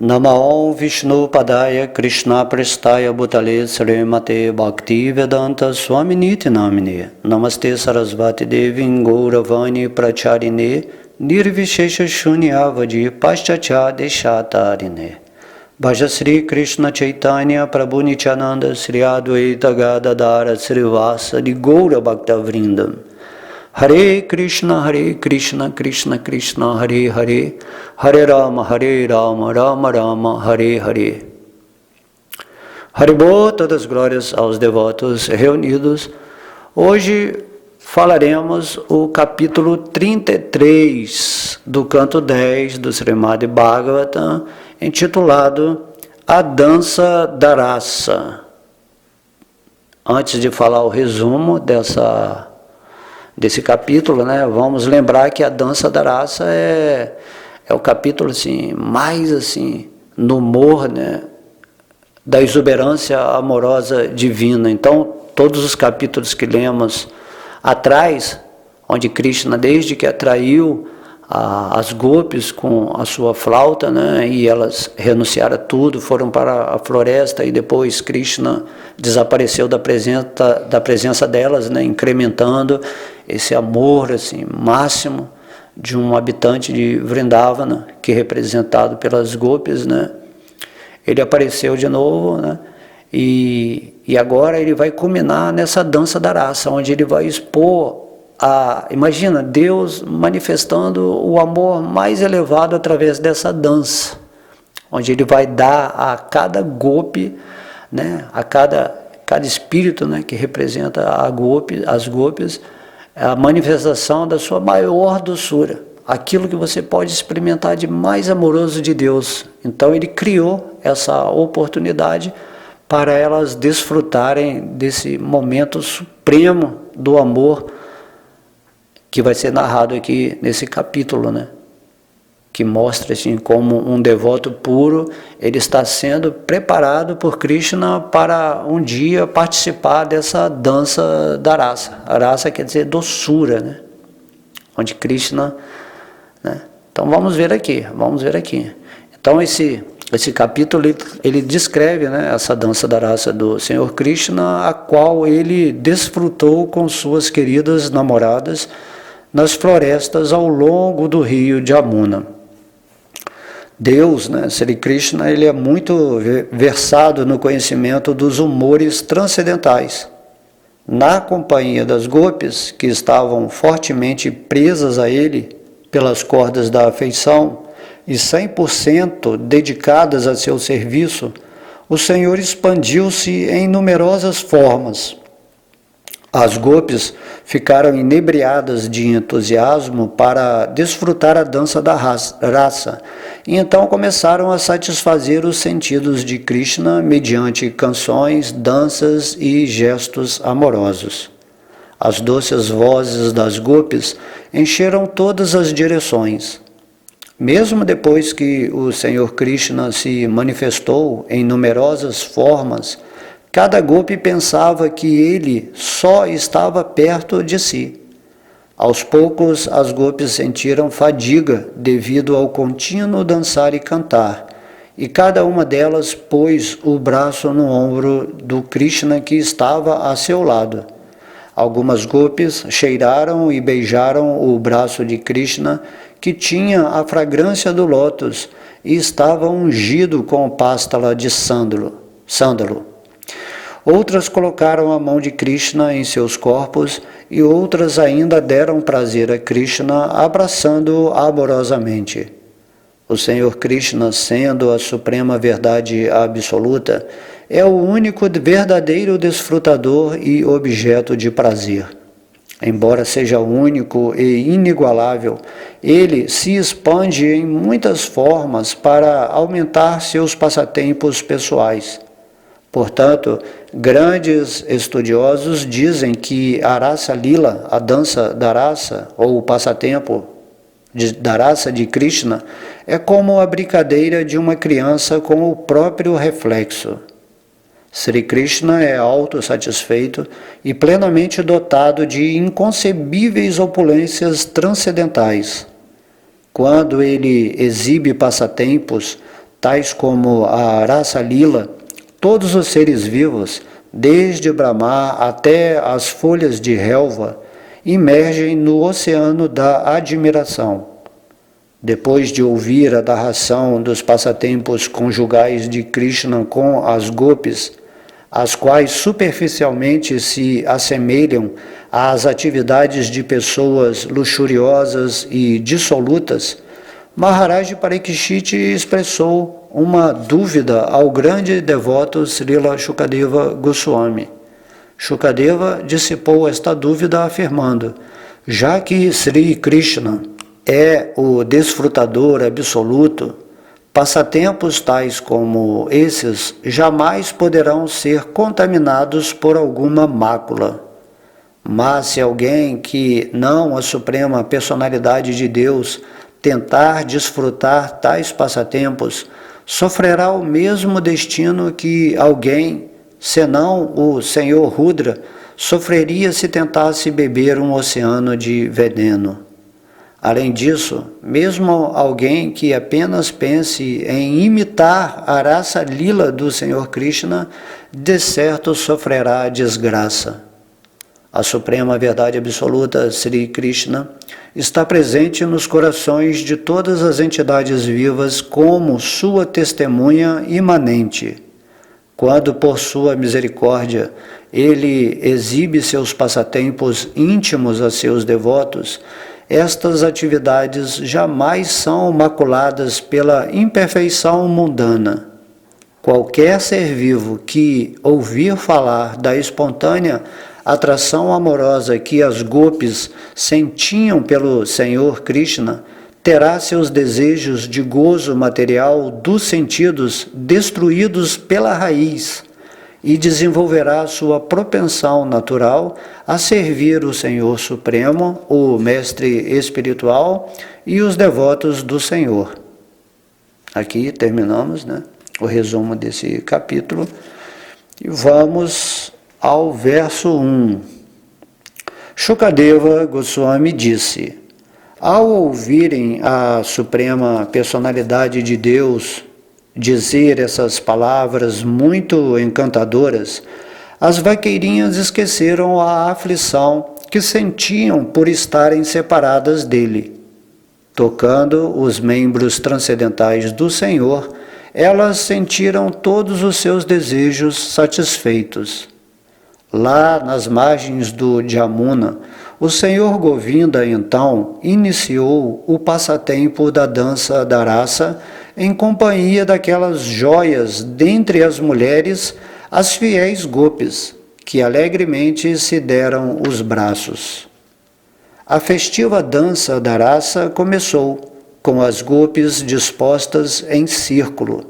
Namo Vishnu Padaya Krishna Prestaya Bhutale Srimate Bhakti Vedanta Swami Niti Namine Namaste Sarasvati Devi Gauravani Pracharine Nirvishesha Shunyavadi Paschacha Deshatarine Bhaja Sri Krishna Chaitanya Prabhu Nityananda Sri Advaita Gadadara Sri Vasa Di Gaura Bhakta Vrindam Hare Krishna, Krishna Krishna, Hare Hare, Hare Rama, Rama Rama, Hare Hare. Haribô, todas as glórias aos devotos reunidos. Hoje falaremos o capítulo 33 do canto 10 do Srimad Bhagavatam, intitulado A Dança da Rasa. Antes de falar o resumo desse capítulo, né, vamos lembrar que a dança da raça é o capítulo assim, mais assim, no humor, né, da exuberância amorosa divina. Então, todos os capítulos que lemos atrás, onde Krishna, desde que atraiu as gopis com a sua flauta, né, e elas renunciaram a tudo, foram para a floresta, e depois Krishna desapareceu da presença delas, né, incrementando esse amor assim, máximo de um habitante de Vrindavana, que é representado pelas gopis, né. Ele apareceu de novo, né, e agora ele vai culminar nessa dança da raça, onde ele vai expor imagina, Deus manifestando o amor mais elevado através dessa dança, onde ele vai dar a cada gopi, né, a cada espírito, né, que representa as gopis, a manifestação da sua maior doçura, aquilo que você pode experimentar de mais amoroso de Deus. Então ele criou essa oportunidade para elas desfrutarem desse momento supremo do amor, que vai ser narrado aqui nesse capítulo, né? Que mostra assim como um devoto puro, ele está sendo preparado por Krishna para um dia participar dessa dança da rasa. A rasa quer dizer doçura, né? Onde Krishna, né? Então vamos ver aqui. Então esse capítulo ele descreve, né, essa dança da rasa do Senhor Krishna, a qual ele desfrutou com suas queridas namoradas nas florestas ao longo do rio Jamuna. Deus, né, Sri Krishna, ele é muito versado no conhecimento dos humores transcendentais. Na companhia das gopis, que estavam fortemente presas a ele pelas cordas da afeição e 100% dedicadas a seu serviço, o Senhor expandiu-se em numerosas formas. As gopis ficaram inebriadas de entusiasmo para desfrutar a dança da raça, e então começaram a satisfazer os sentidos de Krishna mediante canções, danças e gestos amorosos. As doces vozes das gopis encheram todas as direções. Mesmo depois que o Senhor Krishna se manifestou em numerosas formas, cada gopi pensava que ele só estava perto de si. Aos poucos, as gopis sentiram fadiga devido ao contínuo dançar e cantar, e cada uma delas pôs o braço no ombro do Krishna que estava a seu lado. Algumas gopis cheiraram e beijaram o braço de Krishna, que tinha a fragrância do lótus e estava ungido com pástala de sândalo. Outras colocaram a mão de Krishna em seus corpos e outras ainda deram prazer a Krishna, abraçando-o amorosamente. O Senhor Krishna, sendo a suprema verdade absoluta, é o único verdadeiro desfrutador e objeto de prazer. Embora seja único e inigualável, ele se expande em muitas formas para aumentar seus passatempos pessoais. Portanto, grandes estudiosos dizem que a Rasa Lila, a dança da raça, ou o passatempo da raça de Krishna, é como a brincadeira de uma criança com o próprio reflexo. Sri Krishna é autossatisfeito e plenamente dotado de inconcebíveis opulências transcendentais. Quando ele exibe passatempos, tais como a Rasa Lila, todos os seres vivos, desde Brahma até as folhas de relva, imergem no oceano da admiração. Depois de ouvir a narração dos passatempos conjugais de Krishna com as gopis, as quais superficialmente se assemelham às atividades de pessoas luxuriosas e dissolutas, Maharaj Parikshit expressou uma dúvida ao grande devoto Srila Shukadeva Goswami. Shukadeva dissipou esta dúvida afirmando: já que Sri Krishna é o desfrutador absoluto, passatempos tais como esses jamais poderão ser contaminados por alguma mácula. Mas se alguém que não a suprema personalidade de Deus tentar desfrutar tais passatempos, sofrerá o mesmo destino que alguém, senão o Senhor Rudra, sofreria se tentasse beber um oceano de veneno. Além disso, mesmo alguém que apenas pense em imitar a Rasa Lila do Senhor Krishna, de certo sofrerá desgraça. A suprema verdade absoluta, Sri Krishna, está presente nos corações de todas as entidades vivas como sua testemunha imanente. Quando, por sua misericórdia, ele exibe seus passatempos íntimos a seus devotos, estas atividades jamais são maculadas pela imperfeição mundana. Qualquer ser vivo que ouvir falar da espontânea atração amorosa que as gopis sentiam pelo Senhor Krishna, terá seus desejos de gozo material dos sentidos destruídos pela raiz e desenvolverá sua propensão natural a servir o Senhor Supremo, o Mestre Espiritual e os devotos do Senhor. Aqui terminamos, o resumo desse capítulo e vamos ao verso 1. Shukadeva Goswami disse: ao ouvirem a Suprema Personalidade de Deus dizer essas palavras muito encantadoras, as vaqueirinhas esqueceram a aflição que sentiam por estarem separadas dele. Tocando os membros transcendentais do Senhor, elas sentiram todos os seus desejos satisfeitos. Lá nas margens do Jamuna, o Senhor Govinda então iniciou o passatempo da dança da raça em companhia daquelas joias dentre as mulheres, as fiéis gopis, que alegremente se deram os braços. A festiva dança da raça começou, com as gopis dispostas em círculo.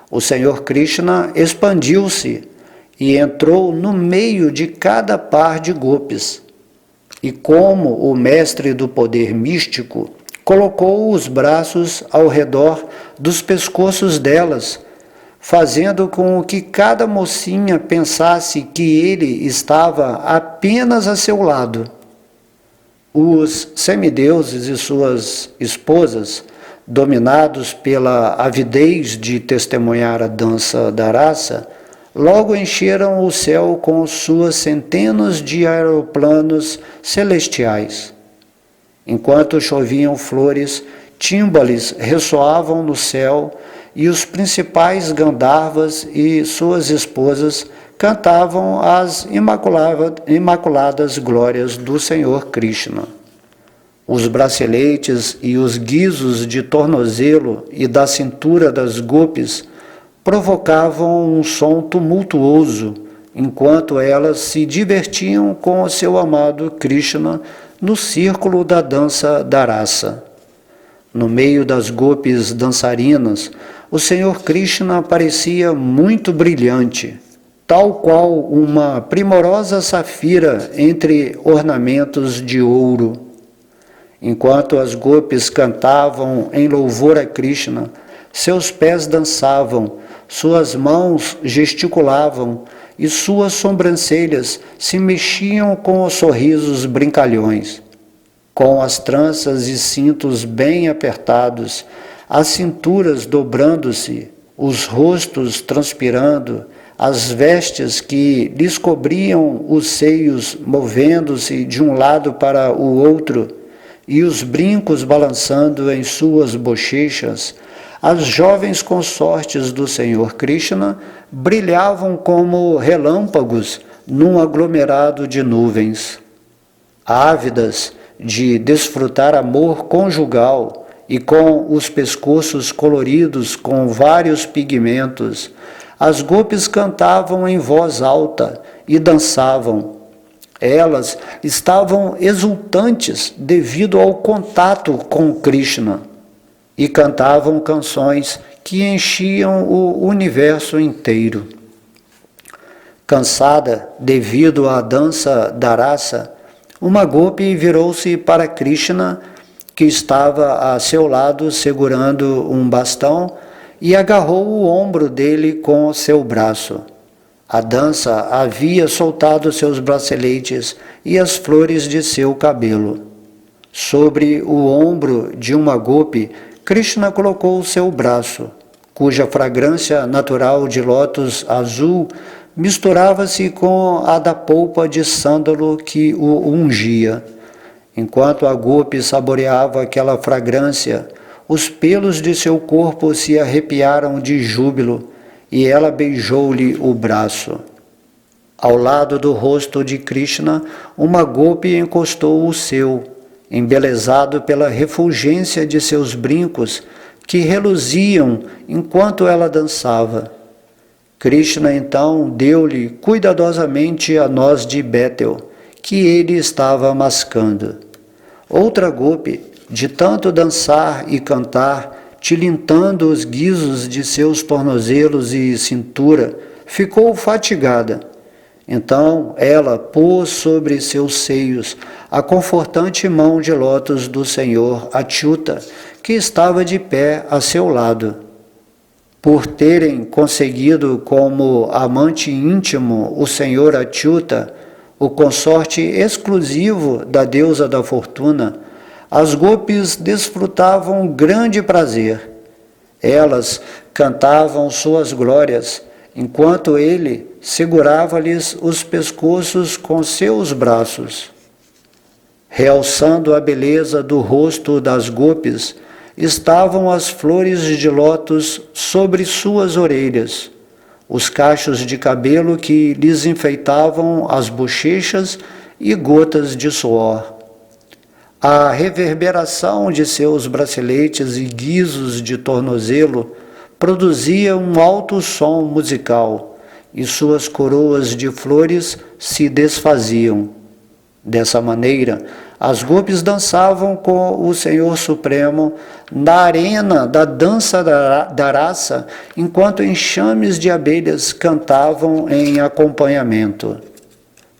O Senhor Krishna expandiu-se e entrou no meio de cada par de gopis. E como o mestre do poder místico, colocou os braços ao redor dos pescoços delas, fazendo com que cada mocinha pensasse que ele estava apenas a seu lado. Os semideuses e suas esposas, dominados pela avidez de testemunhar a dança da raça, logo encheram o céu com suas centenas de aeroplanos celestiais. Enquanto choviam flores, tímbales ressoavam no céu e os principais Gandharvas e suas esposas cantavam as imaculadas glórias do Senhor Krishna. Os braceletes e os guizos de tornozelo e da cintura das gopis provocavam um som tumultuoso, enquanto elas se divertiam com o seu amado Krishna no círculo da dança da raça. No meio das gopis dançarinas, o Senhor Krishna parecia muito brilhante, tal qual uma primorosa safira entre ornamentos de ouro. Enquanto as gopis cantavam em louvor a Krishna, seus pés dançavam, suas mãos gesticulavam e suas sobrancelhas se mexiam com os sorrisos brincalhões. Com as tranças e cintos bem apertados, as cinturas dobrando-se, os rostos transpirando, as vestes que lhes cobriam os seios movendo-se de um lado para o outro, e os brincos balançando em suas bochechas, as jovens consortes do Senhor Krishna brilhavam como relâmpagos num aglomerado de nuvens. Ávidas de desfrutar amor conjugal e com os pescoços coloridos com vários pigmentos, as gopis cantavam em voz alta e dançavam. Elas estavam exultantes devido ao contato com Krishna e cantavam canções que enchiam o universo inteiro. Cansada devido à dança da raça, uma gopi virou-se para Krishna, que estava a seu lado segurando um bastão, e agarrou o ombro dele com seu braço. A dança havia soltado seus braceletes e as flores de seu cabelo. Sobre o ombro de uma gopi, Krishna colocou seu braço, cuja fragrância natural de lótus azul misturava-se com a da polpa de sândalo que o ungia. Enquanto a gopi saboreava aquela fragrância, os pelos de seu corpo se arrepiaram de júbilo e ela beijou-lhe o braço. Ao lado do rosto de Krishna, uma gopi encostou o seu, embelezado pela refulgência de seus brincos que reluziam enquanto ela dançava. Krishna então deu-lhe cuidadosamente a noz de Betel, que ele estava mascando. Outra gopi, de tanto dançar e cantar, tilintando os guizos de seus tornozelos e cintura, ficou fatigada. Então ela pôs sobre seus seios a confortante mão de lótus do Senhor Achyuta, que estava de pé a seu lado. Por terem conseguido como amante íntimo o Senhor Achyuta, o consorte exclusivo da deusa da fortuna, as gopis desfrutavam grande prazer. Elas cantavam suas glórias, enquanto ele segurava-lhes os pescoços com seus braços. Realçando a beleza do rosto das gopis, estavam as flores de lótus sobre suas orelhas, os cachos de cabelo que lhes enfeitavam as bochechas e gotas de suor. A reverberação de seus braceletes e guizos de tornozelo produzia um alto som musical, e suas coroas de flores se desfaziam. Dessa maneira, as gopis dançavam com o Senhor Supremo na arena da dança da raça, enquanto enxames de abelhas cantavam em acompanhamento.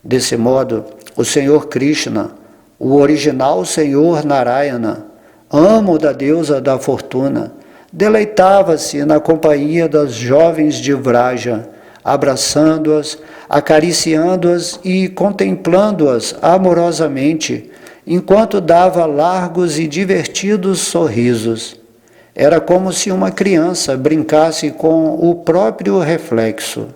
Desse modo, o Senhor Krishna, o original Senhor Narayana, amo da deusa da fortuna, deleitava-se na companhia das jovens de Vraja, abraçando-as, acariciando-as e contemplando-as amorosamente, enquanto dava largos e divertidos sorrisos. Era como se uma criança brincasse com o próprio reflexo.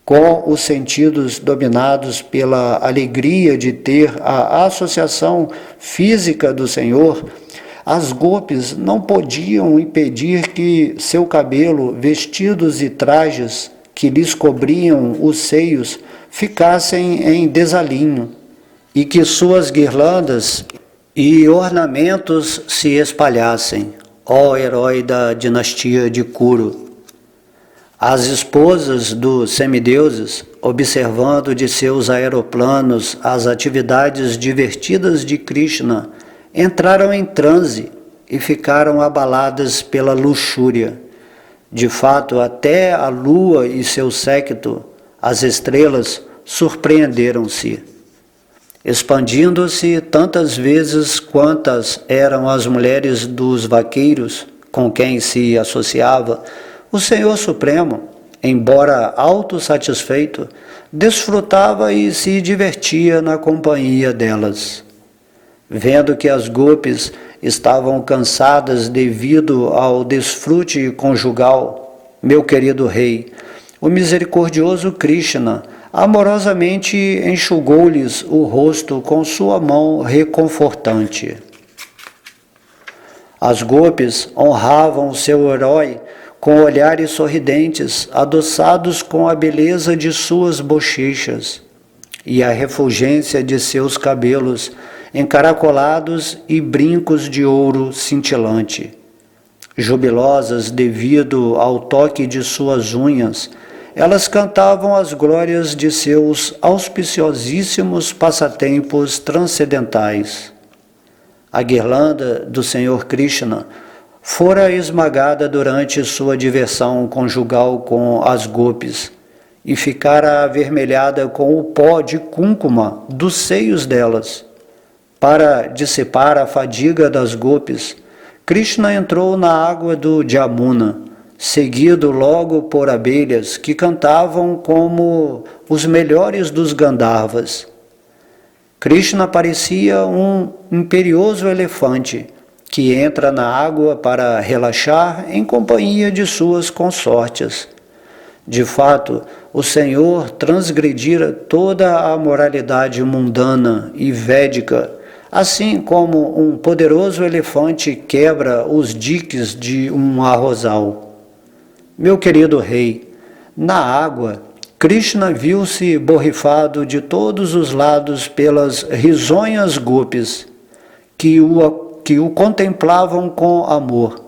Com os sentidos dominados pela alegria de ter a associação física do Senhor, as gopis não podiam impedir que seu cabelo, vestidos e trajes que lhes cobriam os seios ficassem em desalinho, e que suas guirlandas e ornamentos se espalhassem, ó herói da dinastia de Kuru. As esposas dos semideuses, observando de seus aeroplanos as atividades divertidas de Krishna, entraram em transe e ficaram abaladas pela luxúria. De fato, até a lua e seu séquito, as estrelas, surpreenderam-se. Expandindo-se tantas vezes quantas eram as mulheres dos vaqueiros com quem se associava, o Senhor Supremo, embora autossatisfeito, desfrutava e se divertia na companhia delas. Vendo que as gopis estavam cansadas devido ao desfrute conjugal, meu querido rei, o misericordioso Krishna amorosamente enxugou-lhes o rosto com sua mão reconfortante. As gopis honravam seu herói com olhares sorridentes, adoçados com a beleza de suas bochechas e a refulgência de seus cabelos encaracolados e brincos de ouro cintilante. Jubilosas devido ao toque de suas unhas, elas cantavam as glórias de seus auspiciosíssimos passatempos transcendentais. A guirlanda do Senhor Krishna fora esmagada durante sua diversão conjugal com as gopis e ficara avermelhada com o pó de cúncuma dos seios delas. Para dissipar a fadiga das gopis, Krishna entrou na água do Jamuna, seguido logo por abelhas que cantavam como os melhores dos Gandharvas. Krishna parecia um imperioso elefante que entra na água para relaxar em companhia de suas consortes. De fato, o Senhor transgredira toda a moralidade mundana e védica, assim como um poderoso elefante quebra os diques de um arrozal. Meu querido rei, na água, Krishna viu-se borrifado de todos os lados pelas risonhas gopis, que o contemplavam com amor,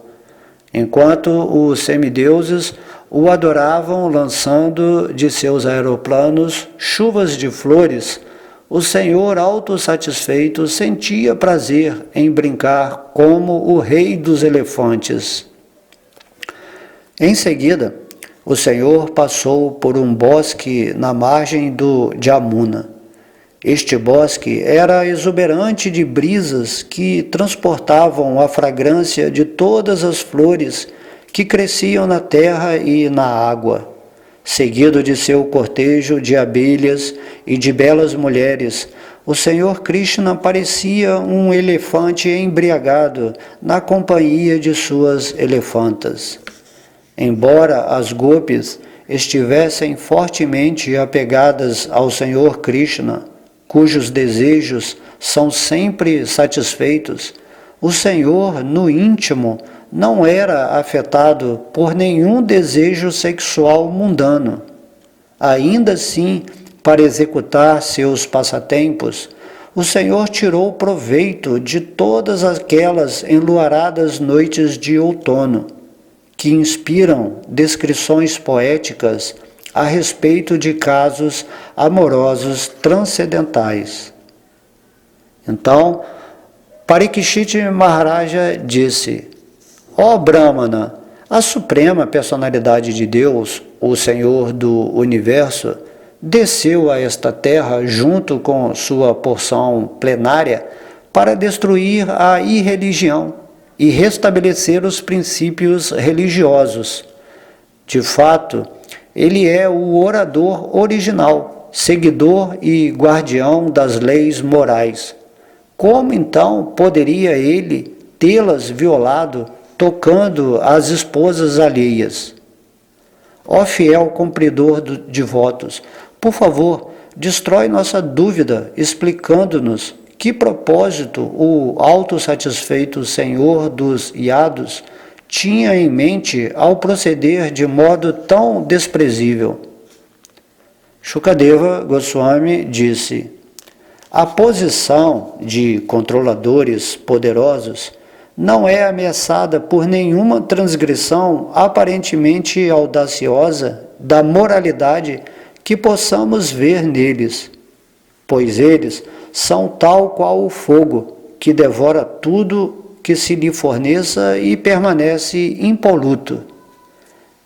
enquanto os semideuses o adoravam lançando de seus aeroplanos chuvas de flores. O Senhor autossatisfeito sentia prazer em brincar como o rei dos elefantes. Em seguida, o Senhor passou por um bosque na margem do Jamuna. Este bosque era exuberante de brisas que transportavam a fragrância de todas as flores que cresciam na terra e na água. Seguido de seu cortejo de abelhas e de belas mulheres, o Senhor Krishna parecia um elefante embriagado na companhia de suas elefantas. Embora as gopis estivessem fortemente apegadas ao Senhor Krishna, cujos desejos são sempre satisfeitos, o Senhor, no íntimo, não era afetado por nenhum desejo sexual mundano. Ainda assim, para executar seus passatempos, o Senhor tirou proveito de todas aquelas enluaradas noites de outono, que inspiram descrições poéticas a respeito de casos amorosos transcendentais. Então, Parikshit Maharaja disse: ó Brahmana, a suprema personalidade de Deus, o Senhor do Universo, desceu a esta terra junto com sua porção plenária para destruir a irreligião e restabelecer os princípios religiosos. De fato, ele é o orador original, seguidor e guardião das leis morais. Como então poderia ele tê-las violado tocando as esposas alheias? Ó fiel cumpridor de votos, por favor, destrói nossa dúvida, explicando-nos que propósito o autossatisfeito Senhor dos Yados tinha em mente ao proceder de modo tão desprezível. Shukadeva Goswami disse: a posição de controladores poderosos não é ameaçada por nenhuma transgressão aparentemente audaciosa da moralidade que possamos ver neles, pois eles são tal qual o fogo, que devora tudo que se lhe forneça e permanece impoluto.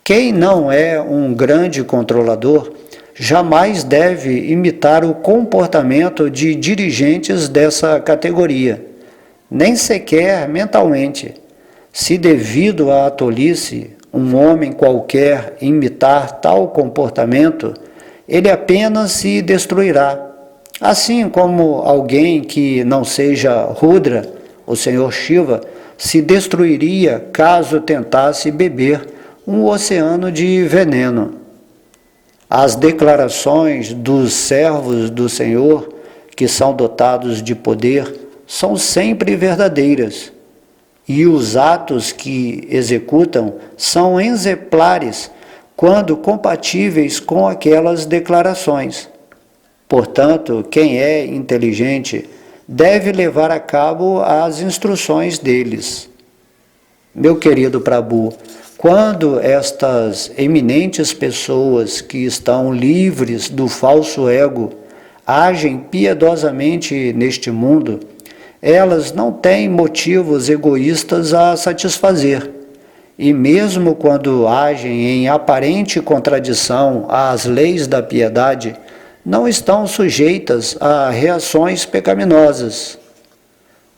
Quem não é um grande controlador jamais deve imitar o comportamento de dirigentes dessa categoria, nem sequer mentalmente. Se devido à tolice um homem qualquer imitar tal comportamento, ele apenas se destruirá. Assim como alguém que não seja Rudra, o senhor Shiva, se destruiria caso tentasse beber um oceano de veneno. As declarações dos servos do Senhor, que são dotados de poder, são sempre verdadeiras, e os atos que executam são exemplares quando compatíveis com aquelas declarações. Portanto, quem é inteligente deve levar a cabo as instruções deles. Meu querido Prabhu, quando estas eminentes pessoas que estão livres do falso ego agem piedosamente neste mundo, elas não têm motivos egoístas a satisfazer. E mesmo quando agem em aparente contradição às leis da piedade, não estão sujeitas a reações pecaminosas.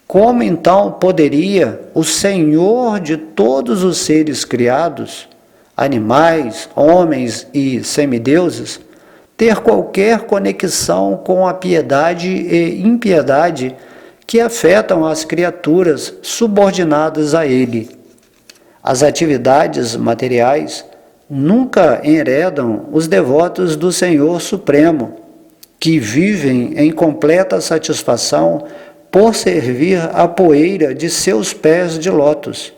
Como então poderia o Senhor de todos os seres criados, animais, homens e semideuses, ter qualquer conexão com a piedade e impiedade que afetam as criaturas subordinadas a ele? As atividades materiais nunca enredam os devotos do Senhor Supremo, que vivem em completa satisfação por servir a poeira de seus pés de lótus.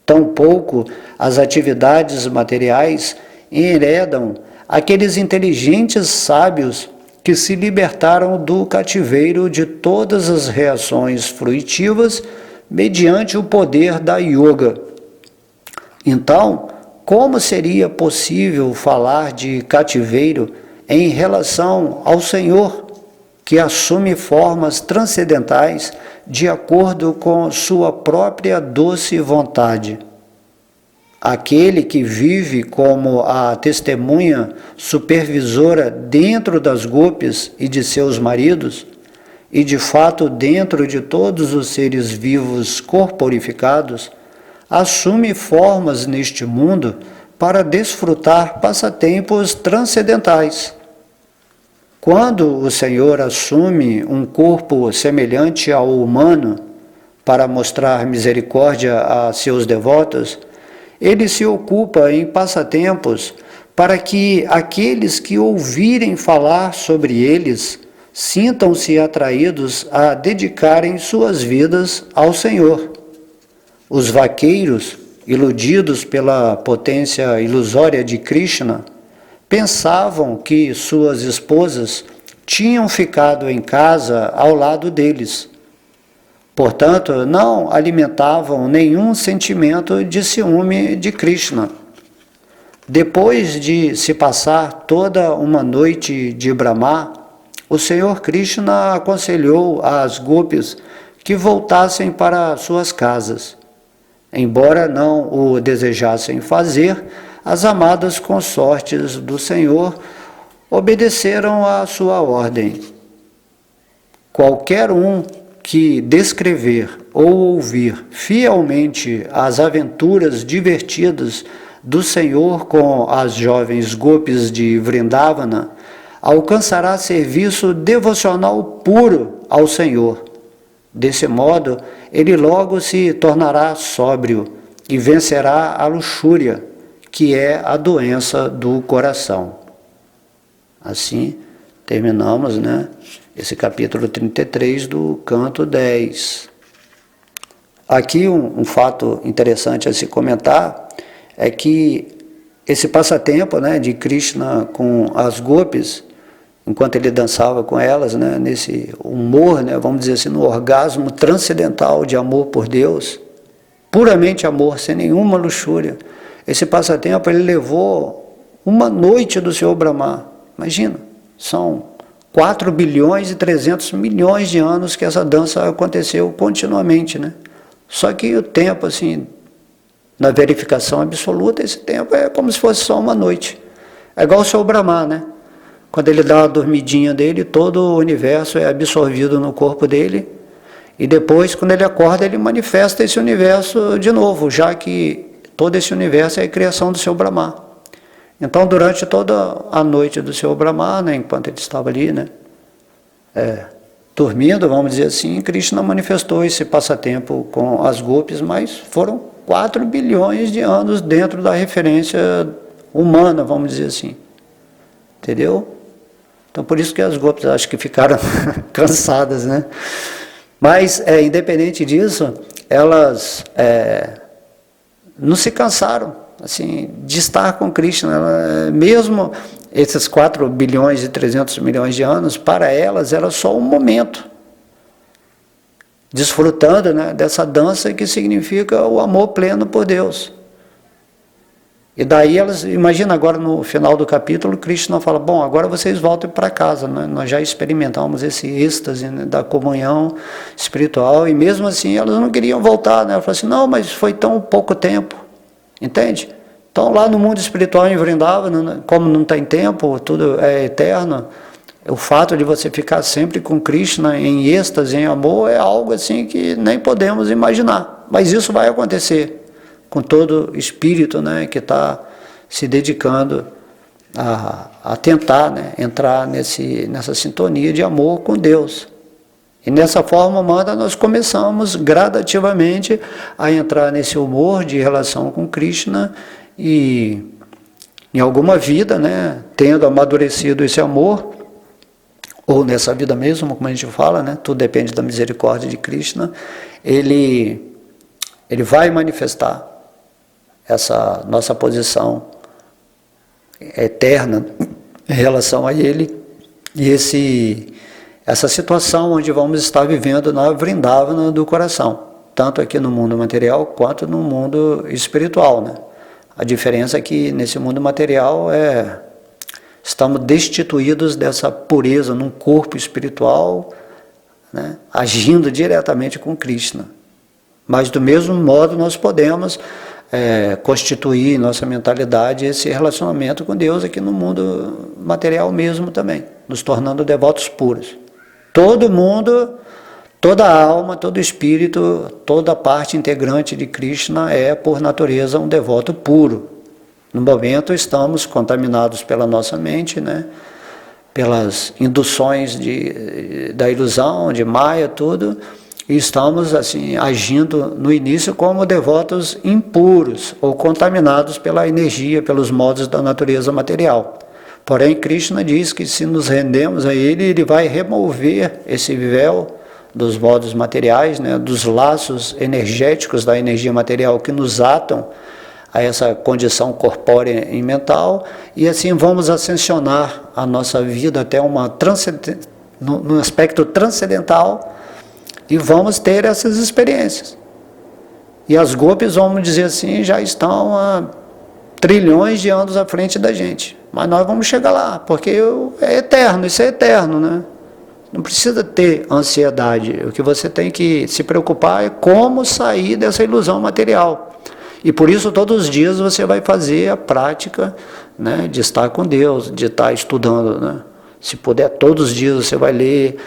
Tampouco as atividades materiais enredam aqueles inteligentes sábios que se libertaram do cativeiro de todas as reações fruitivas mediante o poder da yoga. Então, como seria possível falar de cativeiro em relação ao Senhor, que assume formas transcendentais de acordo com sua própria doce vontade? Aquele que vive como a testemunha supervisora dentro das gopis e de seus maridos, e de fato dentro de todos os seres vivos corporificados, assume formas neste mundo para desfrutar passatempos transcendentais. Quando o Senhor assume um corpo semelhante ao humano para mostrar misericórdia a seus devotos, ele se ocupa em passatempos para que aqueles que ouvirem falar sobre eles sintam-se atraídos a dedicarem suas vidas ao Senhor. Os vaqueiros, iludidos pela potência ilusória de Krishna, pensavam que suas esposas tinham ficado em casa ao lado deles. Portanto, não alimentavam nenhum sentimento de ciúme de Krishna. Depois de se passar toda uma noite de Brahma, o Senhor Krishna aconselhou às gopis que voltassem para suas casas. Embora não o desejassem fazer, as amadas consortes do Senhor obedeceram à sua ordem. Qualquer um que descrever ou ouvir fielmente as aventuras divertidas do Senhor com as jovens gopis de Vrindavana, alcançará serviço devocional puro ao Senhor. Desse modo, ele logo se tornará sóbrio e vencerá a luxúria, que é a doença do coração. Assim, terminamos, esse capítulo 33 do canto 10. Aqui um fato interessante a se comentar é que esse passatempo de Krishna com as gopis, enquanto ele dançava com elas, nesse humor, vamos dizer assim, no orgasmo transcendental de amor por Deus, puramente amor, sem nenhuma luxúria. Esse passatempo ele levou uma noite do Senhor Brahma. Imagina, são 4 bilhões e 300 milhões de anos que essa dança aconteceu continuamente, Só que o tempo, assim, na verificação absoluta, esse tempo é como se fosse só uma noite. É igual o Senhor Brahma, Quando ele dá a dormidinha dele, todo o universo é absorvido no corpo dele, e depois, quando ele acorda, ele manifesta esse universo de novo, já que todo esse universo é a criação do Senhor Brahma. Então, durante toda a noite do Senhor Brahma, enquanto ele estava ali, dormindo, vamos dizer assim, Krishna manifestou esse passatempo com as gopis, mas foram 4 bilhões de anos dentro da referência humana, vamos dizer assim. Entendeu? Então, por isso que as gopis acho que ficaram cansadas, né? Mas, independente disso, elas não se cansaram assim, de estar com Krishna. Mesmo esses 4 bilhões e 300 milhões de anos, para elas era só um momento, desfrutando, né, dessa dança que significa o amor pleno por Deus. E daí elas, imagina agora no final do capítulo, Krishna fala, bom, agora vocês voltem para casa, né? Nós já experimentamos esse êxtase, né, da comunhão espiritual, e mesmo assim elas não queriam voltar, né? Elas falaram assim, não, mas foi tão pouco tempo, entende? Então lá no mundo espiritual em Vrindavan, como não tem tempo, tudo é eterno, o fato de você ficar sempre com Krishna em êxtase, em amor, é algo assim que nem podemos imaginar, mas isso vai acontecer com todo espírito, né, que está se dedicando a tentar, né, entrar nessa sintonia de amor com Deus. E nessa forma humana nós começamos gradativamente a entrar nesse humor de relação com Krishna e em alguma vida, né, tendo amadurecido esse amor, ou nessa vida mesmo, como a gente fala, né, tudo depende da misericórdia de Krishna, ele vai manifestar essa nossa posição eterna em relação a Ele, e essa situação onde vamos estar vivendo na Vrindavana do coração, tanto aqui no mundo material quanto no mundo espiritual, né? A diferença é que nesse mundo material estamos destituídos dessa pureza num corpo espiritual, né, agindo diretamente com Krishna. Mas do mesmo modo nós podemos constituir em nossa mentalidade esse relacionamento com Deus aqui no mundo material mesmo também, nos tornando devotos puros. Todo mundo, toda alma, todo espírito, toda parte integrante de Krishna é por natureza um devoto puro. No momento estamos contaminados pela nossa mente, né, pelas induções da ilusão, de Maya, tudo, e estamos assim agindo no início como devotos impuros ou contaminados pela energia, pelos modos da natureza material. Porém, Krishna diz que se nos rendemos a Ele, Ele vai remover esse véu dos modos materiais, né, dos laços energéticos da energia material que nos atam a essa condição corpórea e mental, e assim vamos ascensionar a nossa vida até no aspecto transcendental, e vamos ter essas experiências. E as gopis, vamos dizer assim, já estão há trilhões de anos à frente da gente. Mas nós vamos chegar lá, porque é eterno, isso é eterno, né? Não precisa ter ansiedade. O que você tem que se preocupar é como sair dessa ilusão material. E por isso todos os dias você vai fazer a prática, né, de estar com Deus, de estar estudando, né? Se puder, todos os dias você vai ler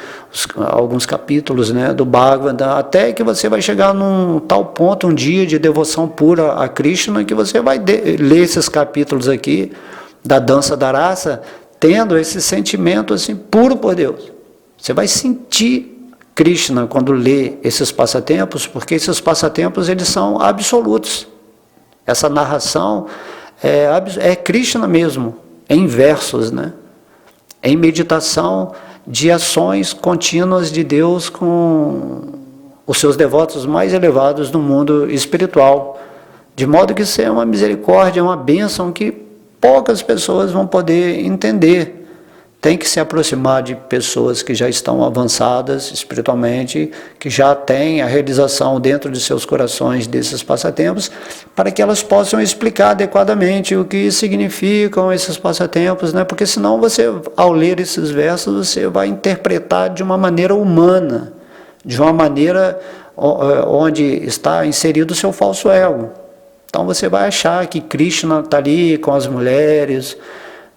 alguns capítulos, né, do Bhagavatam, até que você vai chegar num tal ponto, um dia de devoção pura a Krishna, que você vai ler esses capítulos aqui da dança da raça, tendo esse sentimento assim, puro por Deus. Você vai sentir Krishna quando lê esses passatempos, porque esses passatempos eles são absolutos. Essa narração é Krishna mesmo, em versos, né? Em meditação de ações contínuas de Deus com os seus devotos mais elevados no mundo espiritual, de modo que isso é uma misericórdia, uma bênção que poucas pessoas vão poder entender. Tem que se aproximar de pessoas que já estão avançadas espiritualmente, que já têm a realização dentro de seus corações desses passatempos, para que elas possam explicar adequadamente o que significam esses passatempos, né? Porque senão você, ao ler esses versos, você vai interpretar de uma maneira humana, de uma maneira onde está inserido o seu falso ego. Então você vai achar que Krishna está ali com as mulheres,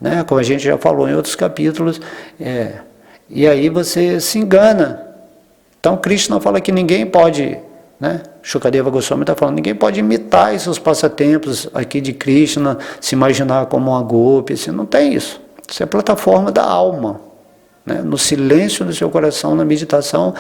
né, como a gente já falou em outros capítulos, e aí você se engana. Então Krishna fala que ninguém pode, né, Shukadeva Goswami está falando, ninguém pode imitar esses passatempos aqui de Krishna, se imaginar como uma gopi, não tem isso. Isso é a plataforma da alma. né? No silêncio do seu coração, na meditação,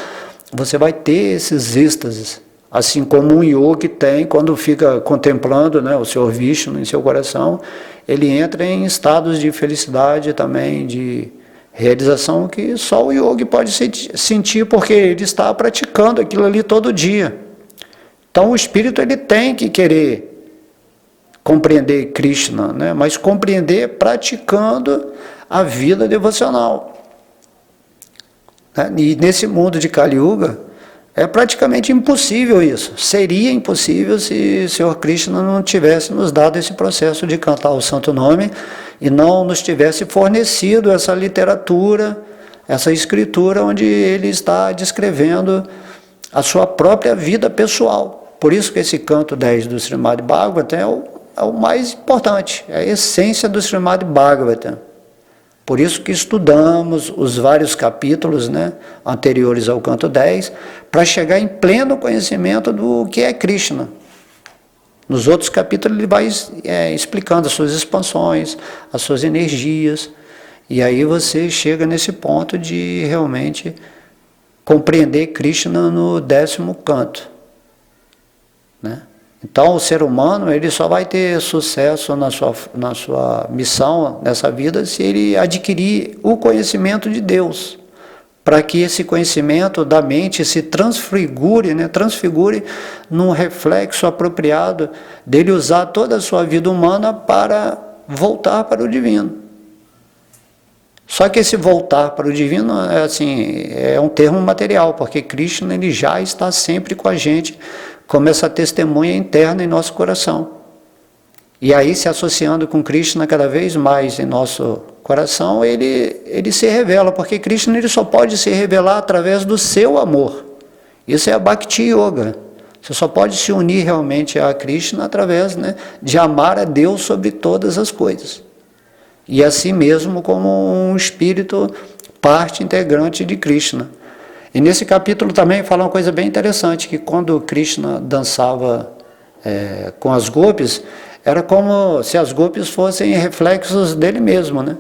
você vai ter esses êxtases, assim como um yogi tem quando fica contemplando, né, o Senhor Vishnu em seu coração, ele entra em estados de felicidade também, de realização que só o yogi pode sentir, porque ele está praticando aquilo ali todo dia. Então o espírito ele tem que querer compreender Krishna, né, mas compreender praticando a vida devocional. E nesse mundo de Kali Yuga, é praticamente impossível isso. Seria impossível se o Senhor Krishna não tivesse nos dado esse processo de cantar o santo nome e não nos tivesse fornecido essa literatura, essa escritura onde ele está descrevendo a sua própria vida pessoal. Por isso que esse canto 10 do Srimad Bhagavatam é o mais importante, é a essência do Srimad Bhagavatam. Por isso que estudamos os vários capítulos, né, anteriores ao canto 10, para chegar em pleno conhecimento do que é Krishna. Nos outros capítulos ele vai explicando as suas expansões, as suas energias, e aí você chega nesse ponto de realmente compreender Krishna no 10º canto, né? Então, o ser humano ele só vai ter sucesso na sua missão, nessa vida, se ele adquirir o conhecimento de Deus, para que esse conhecimento da mente se transfigure, né, num reflexo apropriado dele usar toda a sua vida humana para voltar para o divino. Só que esse voltar para o divino é um termo material, porque Krishna ele já está sempre com a gente, como essa testemunha interna em nosso coração. E aí, se associando com Krishna cada vez mais em nosso coração, ele se revela, porque Krishna ele só pode se revelar através do seu amor. Isso é a Bhakti Yoga. Você só pode se unir realmente a Krishna através, né, de amar a Deus sobre todas as coisas. E assim mesmo como um espírito parte integrante de Krishna. E nesse capítulo também fala uma coisa bem interessante, que quando Krishna dançava com as gopis, era como se as gopis fossem reflexos dele mesmo, né?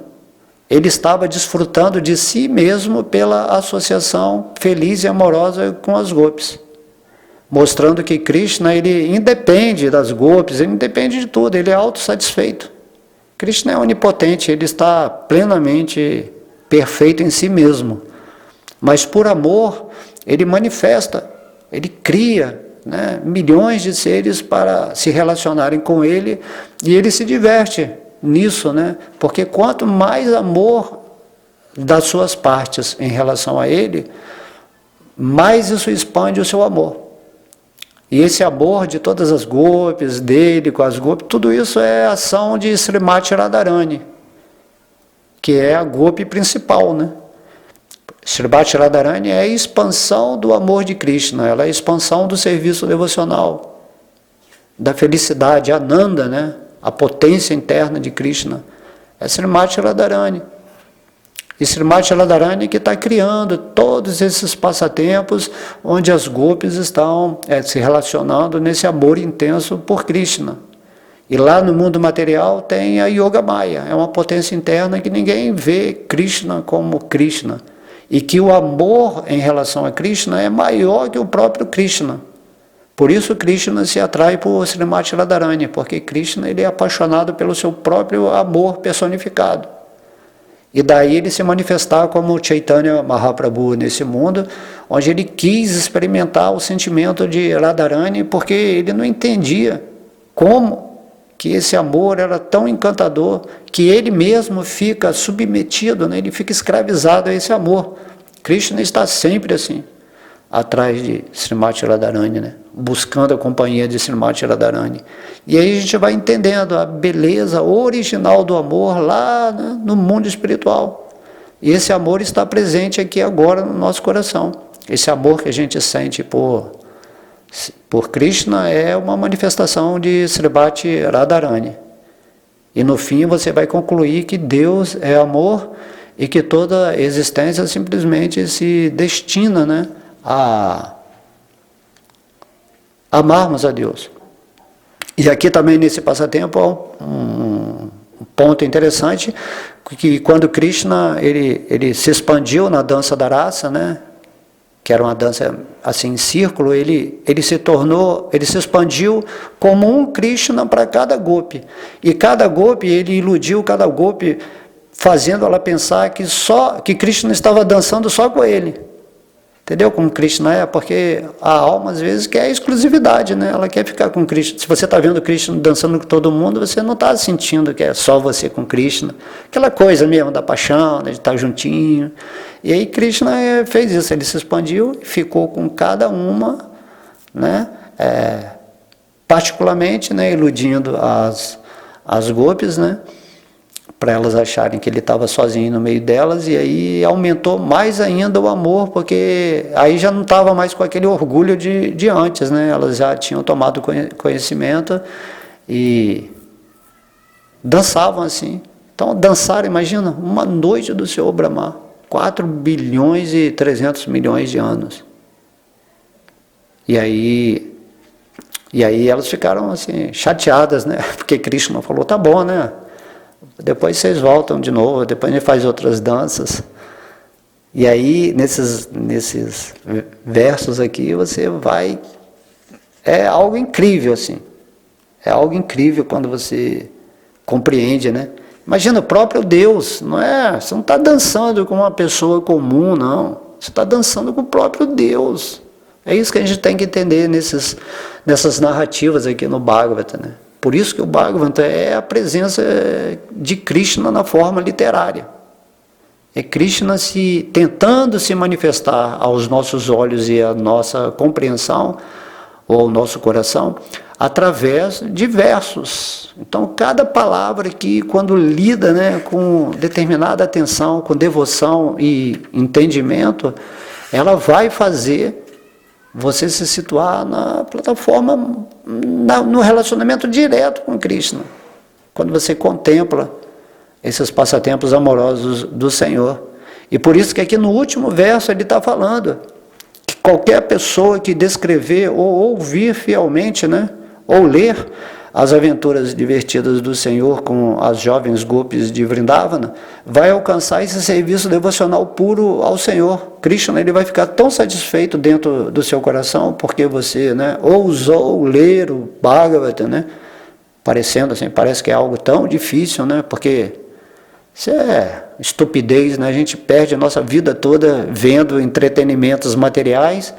Ele estava desfrutando de si mesmo pela associação feliz e amorosa com as gopis, mostrando que Krishna ele independe das gopis, ele independe de tudo, ele é autossatisfeito. Krishna é onipotente, ele está plenamente perfeito em si mesmo. Mas por amor, ele manifesta, ele cria, né, milhões de seres para se relacionarem com ele, e ele se diverte nisso, né, porque quanto mais amor das suas partes em relação a ele, mais isso expande o seu amor. E esse amor de todas as gopis, dele com as gopis, tudo isso é ação de Srimati Radharani, que é a gopi principal, né? Srimati Radharani é a expansão do amor de Krishna, ela é a expansão do serviço devocional, da felicidade, Ananda, né? A potência interna de Krishna, é Srimati Radharani. E Srimati Radharani que está criando todos esses passatempos onde as gopis estão se relacionando nesse amor intenso por Krishna. E lá no mundo material tem a Yoga Maya, é uma potência interna que ninguém vê Krishna como Krishna. E que o amor em relação a Krishna é maior que o próprio Krishna. Por isso Krishna se atrai por Srimati Radharani, porque Krishna ele é apaixonado pelo seu próprio amor personificado. E daí ele se manifestar como Chaitanya Mahaprabhu nesse mundo, onde ele quis experimentar o sentimento de Radharani, porque ele não entendia como que esse amor era tão encantador, que ele mesmo fica submetido, né? Ele fica escravizado a esse amor. Krishna está sempre assim, atrás de Srimati Radharani, né? Buscando a companhia de Srimati Radharani. E aí a gente vai entendendo a beleza original do amor lá, né, no mundo espiritual. E esse amor está presente aqui agora no nosso coração. Esse amor que a gente sente por Krishna é uma manifestação de Srimati Radharani. E no fim você vai concluir que Deus é amor e que toda a existência simplesmente se destina, né, a amarmos a Deus. E aqui também nesse passatempo um ponto interessante, que quando Krishna ele se expandiu na dança da rasa, né? Que era uma dança assim em círculo, ele se expandiu como um Krishna para cada golpe. E cada golpe, ele iludiu cada golpe, fazendo ela pensar que Krishna estava dançando só com ele. Entendeu como Krishna é? Porque a alma às vezes quer exclusividade, né? Ela quer ficar com Krishna. Se você está vendo Krishna dançando com todo mundo, você não está sentindo que é só você com Krishna. Aquela coisa mesmo da paixão, né? De estar juntinho. E aí Krishna fez isso, ele se expandiu e ficou com cada uma, né? Particularmente, né? Iludindo as golpes, né? Para elas acharem que ele estava sozinho no meio delas, e aí aumentou mais ainda o amor, porque aí já não estava mais com aquele orgulho de antes, né? Elas já tinham tomado conhecimento e dançavam assim. Então dançaram, imagina, uma noite do Senhor Brahma, 4 bilhões e 300 milhões de anos. E aí elas ficaram assim, chateadas, né? Porque Krishna falou, tá bom, né? Depois vocês voltam de novo, depois a gente faz outras danças. E aí, nesses versos aqui, você vai... É algo incrível, assim. É algo incrível quando você compreende, né? Imagina, o próprio Deus, não é? Você não está dançando com uma pessoa comum, não. Você está dançando com o próprio Deus. É isso que a gente tem que entender nessas narrativas aqui no Bhagavata, né? Por isso que o Bhagavata é a presença de Krishna na forma literária. É Krishna tentando se manifestar aos nossos olhos e à nossa compreensão, ou ao nosso coração, através de versos. Então, cada palavra aqui, quando lida, né, com determinada atenção, com devoção e entendimento, ela vai fazer você se situar na plataforma, no relacionamento direto com Krishna. Quando você contempla esses passatempos amorosos do Senhor. E por isso que aqui no último verso ele está falando que qualquer pessoa que descrever ou ouvir fielmente, né, ou ler as aventuras divertidas do Senhor com as jovens gopis de Vrindavana, vai alcançar esse serviço devocional puro ao Senhor. Krishna, ele vai ficar tão satisfeito dentro do seu coração, porque você, né, ousou ler o Bhagavata, né, parecendo assim, parece que é algo tão difícil, né, porque isso é estupidez, né, a gente perde a nossa vida toda vendo entretenimentos materiais,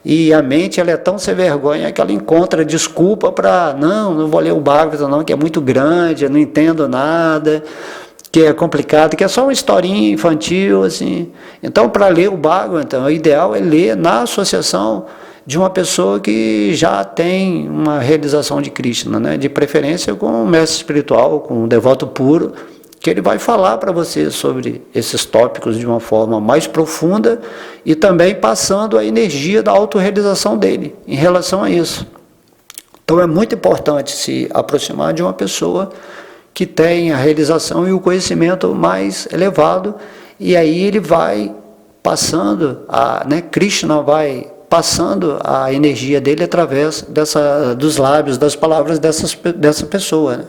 e a mente, ela é tão sem vergonha que ela encontra desculpa para, não vou ler o Bhagavata não, que é muito grande, eu não entendo nada, que é complicado, que é só uma historinha infantil, assim. Então, para ler o Bhagavata, o ideal é ler na associação de uma pessoa que já tem uma realização de Krishna, né? De preferência com um mestre espiritual, com um devoto puro, que ele vai falar para você sobre esses tópicos de uma forma mais profunda e também passando a energia da autorrealização dele em relação a isso. Então é muito importante se aproximar de uma pessoa que tem a realização e o conhecimento mais elevado, e aí ele vai passando, Krishna vai passando a energia dele através dos lábios, das palavras dessa pessoa, né?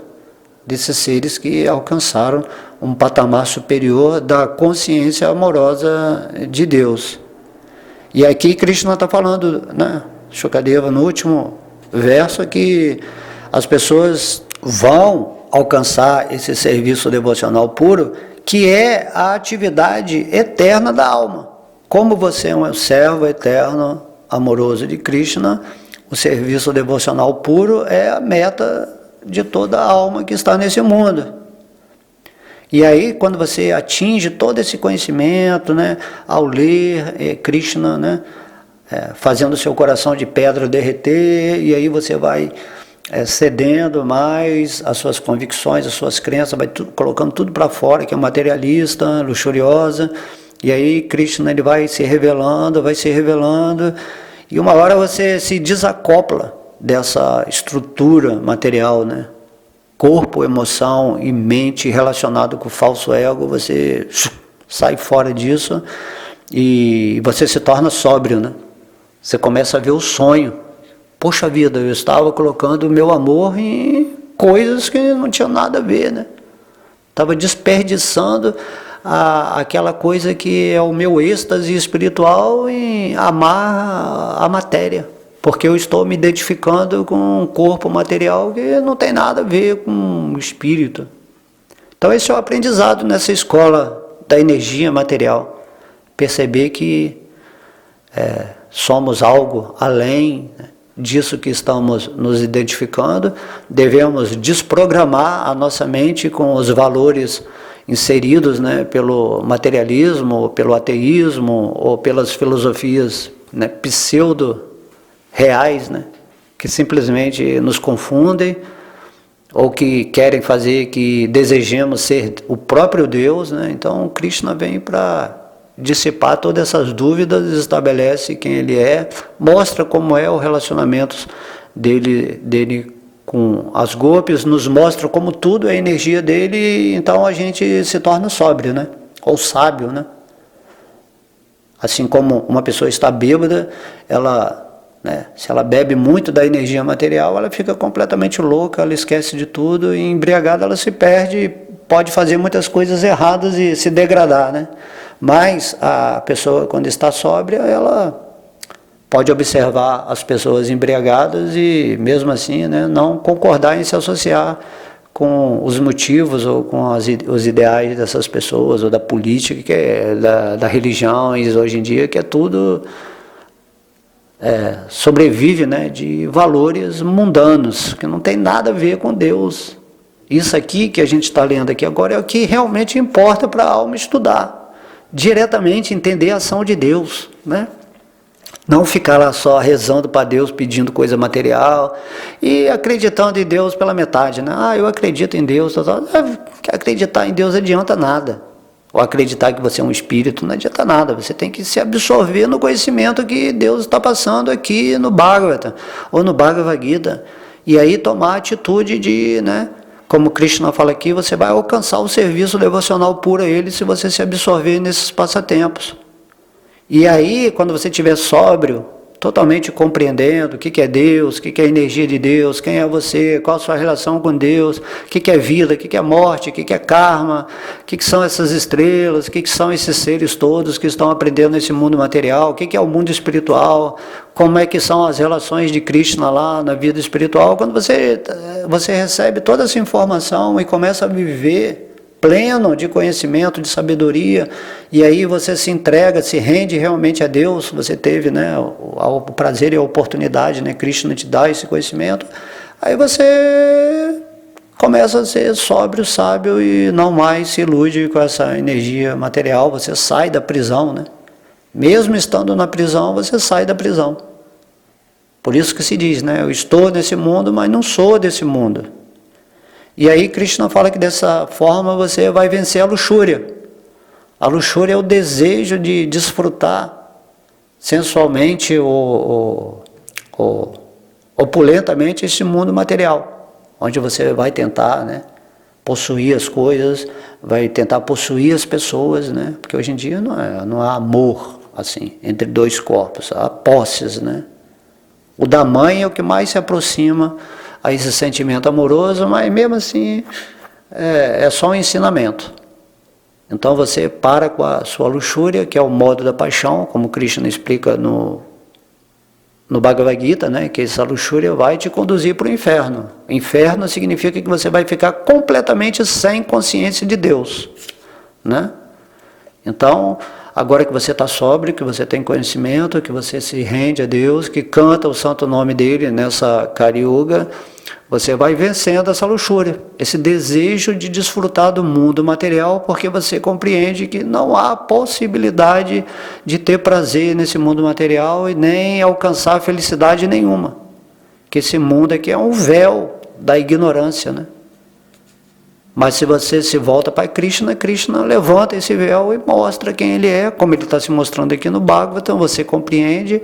Desses seres que alcançaram um patamar superior da consciência amorosa de Deus. E aqui Krishna está falando, né, Shukadeva, no último verso, que as pessoas vão alcançar esse serviço devocional puro, que é a atividade eterna da alma. Como você é um servo eterno, amoroso de Krishna, o serviço devocional puro é a meta de toda a alma que está nesse mundo. E aí, quando você atinge todo esse conhecimento, né, ao ler Krishna, né, fazendo o seu coração de pedra derreter, e aí você vai cedendo mais as suas convicções, as suas crenças, vai colocando tudo para fora, que é materialista, luxuriosa, e aí Krishna, ele vai se revelando, e uma hora você se desacopla dessa estrutura material, né? Corpo, emoção e mente relacionado com o falso ego, você sai fora disso e você se torna sóbrio, né? Você começa a ver o sonho. Poxa vida, eu estava colocando o meu amor em coisas que não tinham nada a ver, né? estava desperdiçando aquela coisa que é o meu êxtase espiritual em amar a matéria, porque eu estou me identificando com um corpo material que não tem nada a ver com o espírito. Então esse é o aprendizado nessa escola da energia material, perceber que somos algo além, né, disso que estamos nos identificando, devemos desprogramar a nossa mente com os valores inseridos, né, pelo materialismo, pelo ateísmo ou pelas filosofias, né, pseudo-reais, né, que simplesmente nos confundem ou que querem fazer que desejemos ser o próprio Deus, né? Então Krishna vem para dissipar todas essas dúvidas, estabelece quem ele é, mostra como é o relacionamento dele com as golpes, nos mostra como tudo é energia dele, então a gente se torna sóbrio, né? Ou sábio, né? Assim como uma pessoa está bêbada, se ela bebe muito da energia material, ela fica completamente louca, ela esquece de tudo, e embriagada ela se perde, pode fazer muitas coisas erradas e se degradar, né? Mas a pessoa, quando está sóbria, ela pode observar as pessoas embriagadas e, mesmo assim, né, não concordar em se associar com os motivos ou com os ideais dessas pessoas, ou da política, que é da religião, hoje em dia, que é tudo... sobrevive, né, de valores mundanos, que não tem nada a ver com Deus. Isso aqui que a gente está lendo aqui agora é o que realmente importa para a alma estudar. Diretamente entender a ação de Deus, né? Não ficar lá só rezando para Deus, pedindo coisa material e acreditando em Deus pela metade, né? Eu acredito em Deus, acreditar em Deus adianta nada. Ou acreditar que você é um espírito não adianta nada. Você tem que se absorver no conhecimento que Deus está passando aqui no Bhagavata ou no Bhagavad Gita, e aí tomar a atitude de, né, como Krishna fala aqui, você vai alcançar o serviço devocional puro a Ele se você se absorver nesses passatempos. E aí, quando você estiver sóbrio, totalmente compreendendo o que é Deus, o que é a energia de Deus, quem é você, qual a sua relação com Deus, o que é vida, o que é morte, o que é karma, o que são essas estrelas, o que são esses seres todos que estão aprendendo nesse mundo material, o que é o mundo espiritual, como é que são as relações de Krishna lá na vida espiritual. Quando você recebe toda essa informação e começa a viver pleno de conhecimento, de sabedoria, e aí você se entrega, se rende realmente a Deus, você teve, né, o prazer e a oportunidade, né, Krishna te dá esse conhecimento, aí você começa a ser sóbrio, sábio e não mais se ilude com essa energia material, você sai da prisão, né? Mesmo estando na prisão, você sai da prisão. Por isso que se diz, né, eu estou nesse mundo, mas não sou desse mundo. E aí Krishna fala que dessa forma você vai vencer a luxúria. A luxúria é o desejo de desfrutar sensualmente ou opulentamente esse mundo material, onde você vai tentar, né, possuir as coisas, vai tentar possuir as pessoas, né, porque hoje em dia não há amor assim entre dois corpos, há posses, né. O da mãe é o que mais se aproxima a esse sentimento amoroso, mas mesmo assim é só um ensinamento. Então você para com a sua luxúria, que é o modo da paixão, como Krishna explica no Bhagavad Gita, né, que essa luxúria vai te conduzir para o inferno. Inferno significa que você vai ficar completamente sem consciência de Deus, né? Então, agora que você está sóbrio, que você tem conhecimento, que você se rende a Deus, que canta o santo nome dele nessa Kali Yuga, você vai vencendo essa luxúria, esse desejo de desfrutar do mundo material, porque você compreende que não há possibilidade de ter prazer nesse mundo material e nem alcançar felicidade nenhuma. Que esse mundo aqui é um véu da ignorância, né? Mas se você se volta para Krishna, Krishna levanta esse véu e mostra quem ele é, como ele está se mostrando aqui no Bhagavatam, você compreende,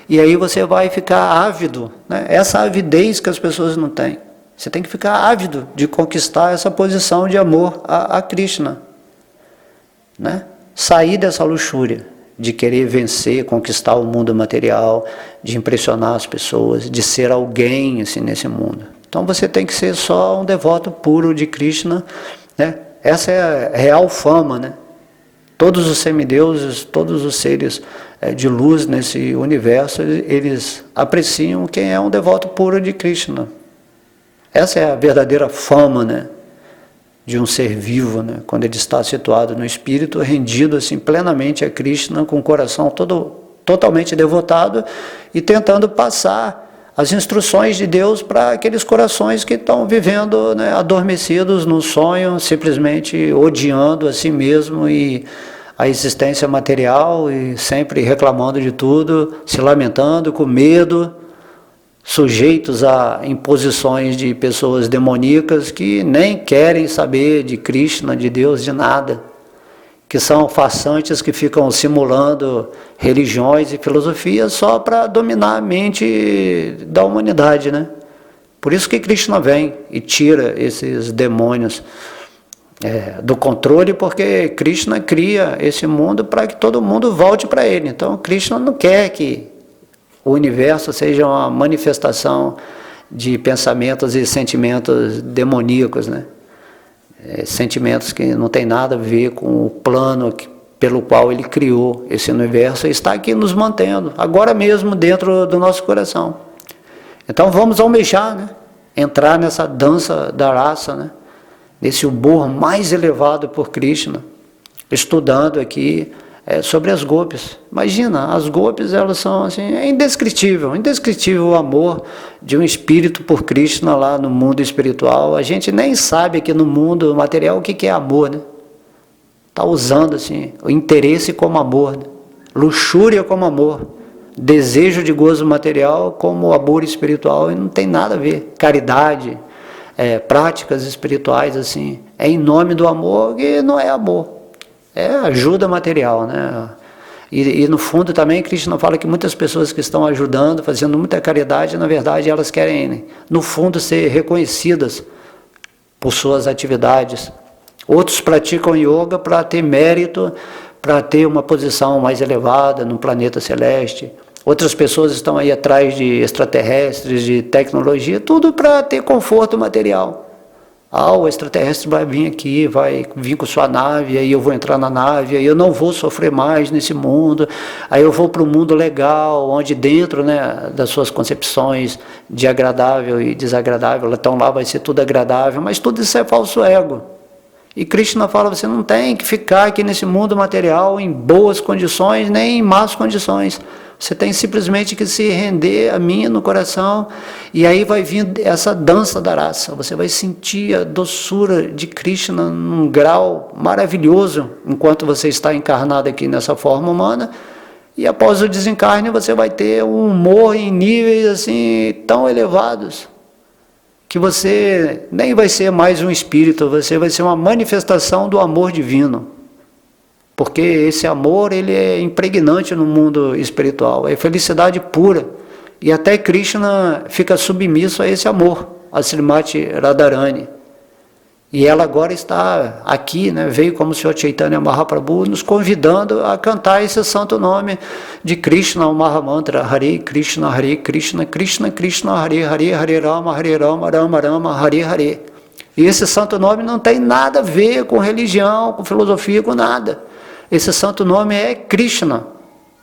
e aí você vai ficar ávido, né? Essa avidez que as pessoas não têm. Você tem que ficar ávido de conquistar essa posição de amor a Krishna, né? Sair dessa luxúria de querer vencer, conquistar o mundo material, de impressionar as pessoas, de ser alguém assim, nesse mundo. Então você tem que ser só um devoto puro de Krishna, né? Essa é a real fama, né? Todos os semideuses, todos os seres de luz nesse universo, eles apreciam quem é um devoto puro de Krishna. Essa é a verdadeira fama, né, de um ser vivo, né, quando ele está situado no espírito, rendido assim plenamente a Krishna, com o coração totalmente devotado e tentando passar as instruções de Deus para aqueles corações que estão vivendo, né, adormecidos no sonho, simplesmente odiando a si mesmo e a existência material e sempre reclamando de tudo, se lamentando, com medo, sujeitos a imposições de pessoas demoníacas que nem querem saber de Krishna, de Deus, de nada, que são farsantes que ficam simulando religiões e filosofias só para dominar a mente da humanidade, né? Por isso que Krishna vem e tira esses demônios do controle, porque Krishna cria esse mundo para que todo mundo volte para ele. Então Krishna não quer que o universo seja uma manifestação de pensamentos e sentimentos demoníacos, né? Sentimentos que não tem nada a ver com o plano pelo qual ele criou esse universo e está aqui nos mantendo, agora mesmo dentro do nosso coração. Então vamos almejar, né? Entrar nessa dança da raça, né? Nesse humor mais elevado por Krishna, estudando aqui sobre as gopis. Imagina, as gopis, elas são assim, indescritível o amor de um espírito por Krishna lá no mundo espiritual. A gente nem sabe aqui no mundo material o que é amor, né? Está usando assim, o interesse como amor, né? Luxúria como amor, desejo de gozo material como amor espiritual, e não tem nada a ver. Caridade, práticas espirituais, assim, em nome do amor, que não é amor. É ajuda material, né? E no fundo também Krishna fala que muitas pessoas que estão ajudando, fazendo muita caridade, na verdade elas querem, no fundo, ser reconhecidas por suas atividades. Outros praticam yoga para ter mérito, para ter uma posição mais elevada no planeta celeste. Outras pessoas estão aí atrás de extraterrestres, de tecnologia, tudo para ter conforto material. O extraterrestre vai vir aqui, vai vir com sua nave, aí eu vou entrar na nave, aí eu não vou sofrer mais nesse mundo, aí eu vou para um mundo legal, onde dentro, né, das suas concepções de agradável e desagradável, então lá vai ser tudo agradável, mas tudo isso é falso ego. E Krishna fala, você não tem que ficar aqui nesse mundo material em boas condições, nem em más condições. Você tem simplesmente que se render a mim no coração, e aí vai vir essa dança da raça. Você vai sentir a doçura de Krishna num grau maravilhoso, enquanto você está encarnado aqui nessa forma humana, e após o desencarne você vai ter um humor em níveis assim tão elevados, que você nem vai ser mais um espírito, você vai ser uma manifestação do amor divino. Porque esse amor, ele é impregnante no mundo espiritual, é felicidade pura. E até Krishna fica submisso a esse amor, a Srimati Radharani. E ela agora está aqui, né, veio como o Sr. Chaitanya Mahaprabhu, nos convidando a cantar esse santo nome de Krishna, o Mahamantra, Hare Krishna, Krishna Krishna, Hare Hare, Hare Rama, Rama Rama, Hare Hare. E esse santo nome não tem nada a ver com religião, com filosofia, com nada. Esse santo nome é Krishna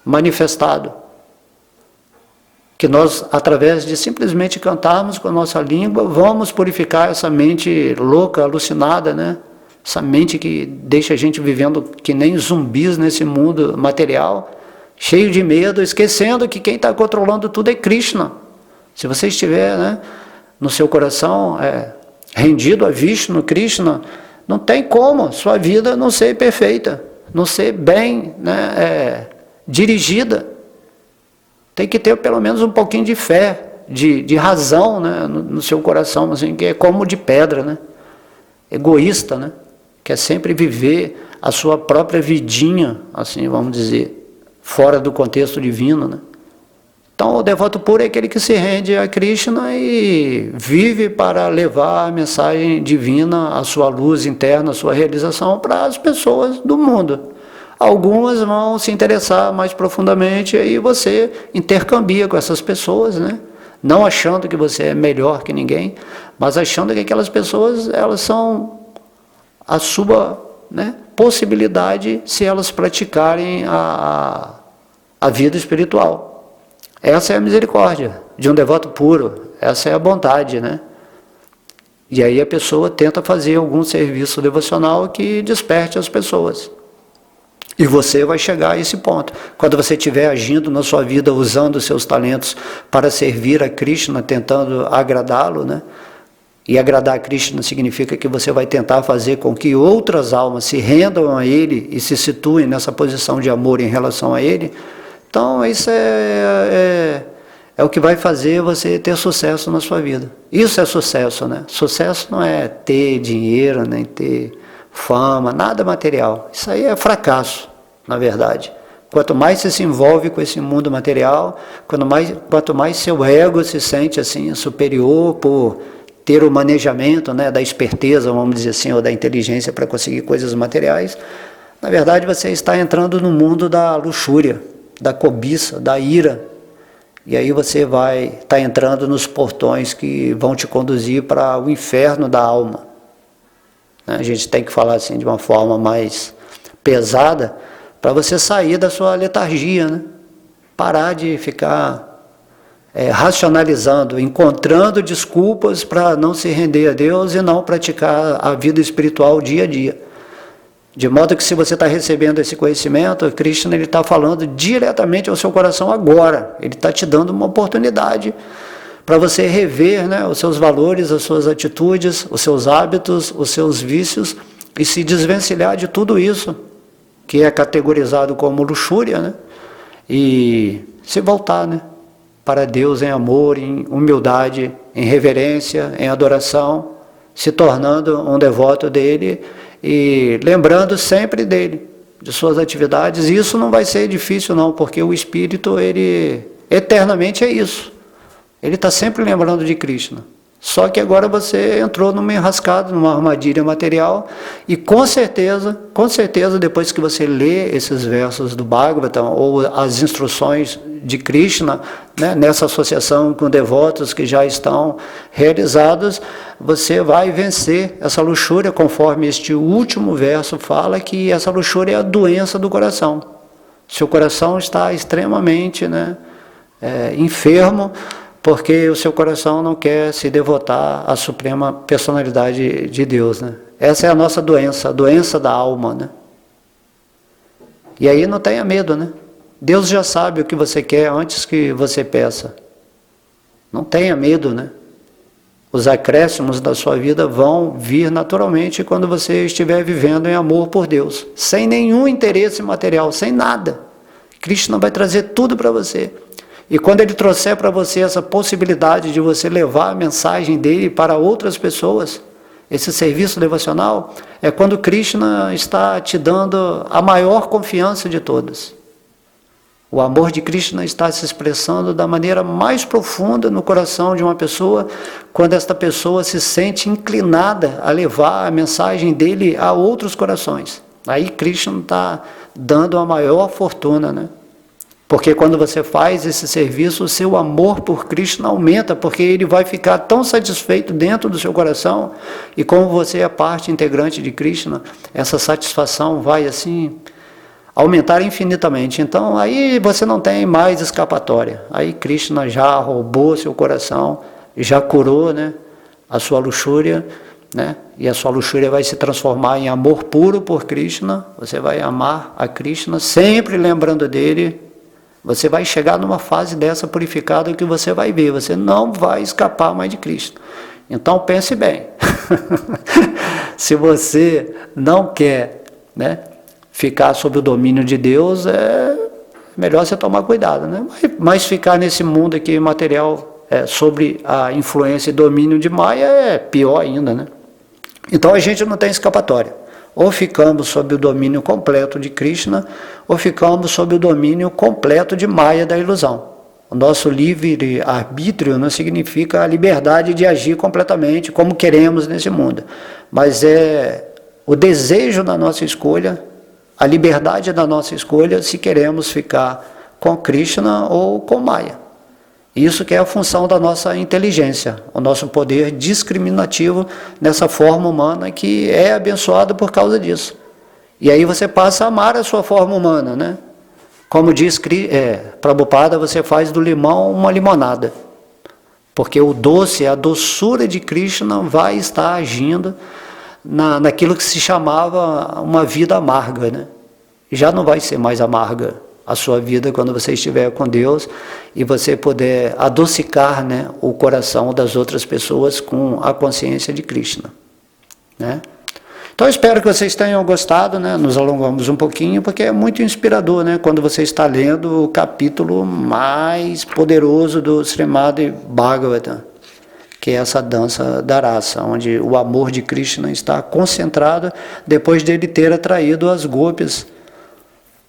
manifestado, que nós, através de simplesmente cantarmos com a nossa língua, vamos purificar essa mente louca, alucinada, né? Essa mente que deixa a gente vivendo que nem zumbis nesse mundo material, cheio de medo, esquecendo que quem está controlando tudo é Krishna. Se você estiver, né, no seu coração rendido a Vishnu, Krishna, não tem como sua vida não ser perfeita, não ser bem, né, dirigida. Tem que ter pelo menos um pouquinho de fé, de razão, né, no seu coração, assim, que é como de pedra, né? Egoísta, né? Quer sempre viver a sua própria vidinha, assim, vamos dizer, fora do contexto divino, né? Então o devoto puro é aquele que se rende a Krishna e vive para levar a mensagem divina, a sua luz interna, a sua realização para as pessoas do mundo. Algumas vão se interessar mais profundamente, e aí você intercambia com essas pessoas, né? Não achando que você é melhor que ninguém, mas achando que aquelas pessoas, elas são a sua, né, possibilidade se elas praticarem a vida espiritual. Essa é a misericórdia de um devoto puro, essa é a bondade, né? E aí a pessoa tenta fazer algum serviço devocional que desperte as pessoas. E você vai chegar a esse ponto. Quando você estiver agindo na sua vida, usando os seus talentos para servir a Krishna, tentando agradá-lo, né? E agradar a Krishna significa que você vai tentar fazer com que outras almas se rendam a Ele e se situem nessa posição de amor em relação a Ele. Então, isso é o que vai fazer você ter sucesso na sua vida. Isso é sucesso, né? Sucesso não é ter dinheiro, nem ter fama, nada material. Isso aí é fracasso, na verdade. Quanto mais você se envolve com esse mundo material, quanto mais seu ego se sente assim superior por ter o manejamento, né, da esperteza, vamos dizer assim, ou da inteligência para conseguir coisas materiais, na verdade você está entrando no mundo da luxúria, da cobiça, da ira. E aí você vai estar entrando nos portões que vão te conduzir para o inferno da alma. A gente tem que falar assim de uma forma mais pesada para você sair da sua letargia, né? Parar de ficar racionalizando, encontrando desculpas para não se render a Deus e não praticar a vida espiritual dia a dia. De modo que se você está recebendo esse conhecimento, Krishna está falando diretamente ao seu coração agora. Ele está te dando uma oportunidade para você rever, né, os seus valores, as suas atitudes, os seus hábitos, os seus vícios e se desvencilhar de tudo isso que é categorizado como luxúria, né, e se voltar, né, para Deus em amor, em humildade, em reverência, em adoração, se tornando um devoto dele e lembrando sempre dele, de suas atividades. E isso não vai ser difícil não, porque o Espírito, ele eternamente é isso. Ele está sempre lembrando de Krishna. Só que agora você entrou numa enrascada, numa armadilha material, e com certeza, depois que você lê esses versos do Bhagavatam, ou as instruções de Krishna, né, nessa associação com devotos que já estão realizados, você vai vencer essa luxúria, conforme este último verso fala, que essa luxúria é a doença do coração. Seu coração está extremamente, né, enfermo, porque o seu coração não quer se devotar à suprema personalidade de Deus, né? Essa é a nossa doença, a doença da alma, né? E aí não tenha medo, né? Deus já sabe o que você quer antes que você peça. Não tenha medo, né? Os acréscimos da sua vida vão vir naturalmente quando você estiver vivendo em amor por Deus, sem nenhum interesse material, sem nada. Krishna vai trazer tudo para você. E quando ele trouxer para você essa possibilidade de você levar a mensagem dele para outras pessoas, esse serviço devocional, é quando Krishna está te dando a maior confiança de todas. O amor de Krishna está se expressando da maneira mais profunda no coração de uma pessoa, quando esta pessoa se sente inclinada a levar a mensagem dele a outros corações. Aí Krishna está dando a maior fortuna, né? Porque quando você faz esse serviço, o seu amor por Krishna aumenta, porque ele vai ficar tão satisfeito dentro do seu coração, e como você é parte integrante de Krishna, essa satisfação vai assim aumentar infinitamente. Então aí você não tem mais escapatória. Aí Krishna já roubou seu coração, já curou, né, a sua luxúria, né? E a sua luxúria vai se transformar em amor puro por Krishna. Você vai amar a Krishna, sempre lembrando dele. Você vai chegar numa fase dessa purificada que você vai ver, você não vai escapar mais de Cristo. Então pense bem, se você não quer, né, ficar sob o domínio de Deus, é melhor você tomar cuidado, né? Mas ficar nesse mundo aqui material, sobre a influência e domínio de Maya, é pior ainda, né? Então a gente não tem escapatória. Ou ficamos sob o domínio completo de Krishna, ou ficamos sob o domínio completo de Maya, da ilusão. O nosso livre-arbítrio não significa a liberdade de agir completamente como queremos nesse mundo, mas é o desejo da nossa escolha, a liberdade da nossa escolha, se queremos ficar com Krishna ou com Maya. Isso que é a função da nossa inteligência, o nosso poder discriminativo nessa forma humana que é abençoado por causa disso. E aí você passa a amar a sua forma humana, né? Como diz Prabhupada, você faz do limão uma limonada. Porque o doce, a doçura de Krishna vai estar agindo naquilo que se chamava uma vida amarga, né? Já não vai ser mais amarga a sua vida quando você estiver com Deus e você puder adocicar, né, o coração das outras pessoas com a consciência de Krishna, né? Então eu espero que vocês tenham gostado, né? Nos alongamos um pouquinho porque é muito inspirador, né? Quando você está lendo o capítulo mais poderoso do Srimad Bhagavatam, que é essa dança da raça, onde o amor de Krishna está concentrado depois dele ter atraído as gopis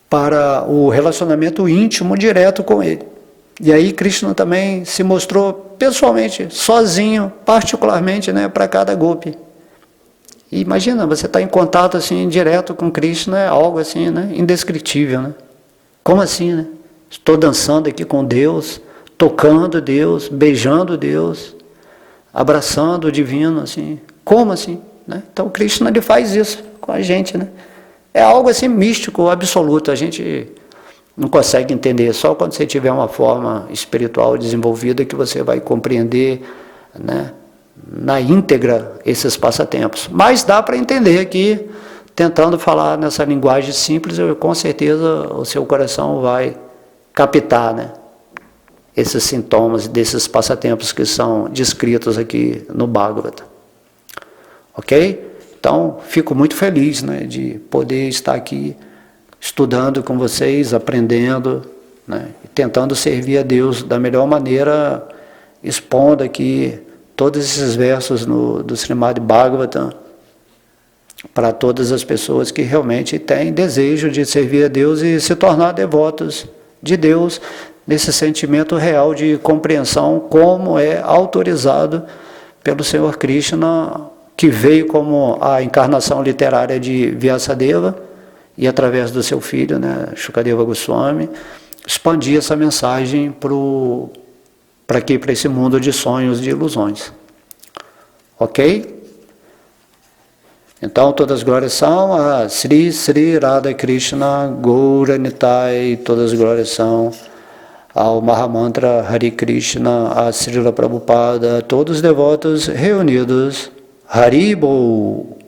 para o relacionamento íntimo direto com ele. E aí Krishna também se mostrou pessoalmente, sozinho, particularmente, né, para cada gopi. E imagina, você está em contato assim direto com Krishna, é algo assim, né, indescritível, né? Como assim, né? Estou dançando aqui com Deus, tocando Deus, beijando Deus, abraçando o divino, assim. Como assim, né? Então Krishna ele faz isso com a gente, né? É algo assim místico, absoluto. A gente não consegue entender. Só quando você tiver uma forma espiritual desenvolvida que você vai compreender, né, na íntegra esses passatempos. Mas dá para entender que, tentando falar nessa linguagem simples, com certeza o seu coração vai captar, né, esses sintomas desses passatempos que são descritos aqui no Bhagavata. Ok? Então, fico muito feliz, né, de poder estar aqui estudando com vocês, aprendendo, né, e tentando servir a Deus da melhor maneira, expondo aqui todos esses versos do Srimad Bhagavatam para todas as pessoas que realmente têm desejo de servir a Deus e se tornar devotos de Deus, nesse sentimento real de compreensão, como é autorizado pelo Senhor Krishna, que veio como a encarnação literária de Vyasadeva, e através do seu filho, né, Shukadeva Goswami, expandir essa mensagem para esse mundo de sonhos, de ilusões. Ok? Então, todas as glórias são a Sri Sri Radha Krishna Gaura Nitai, todas as glórias são ao Mahamantra Hare Krishna, a Srila Prabhupada, todos os devotos reunidos. Haribol!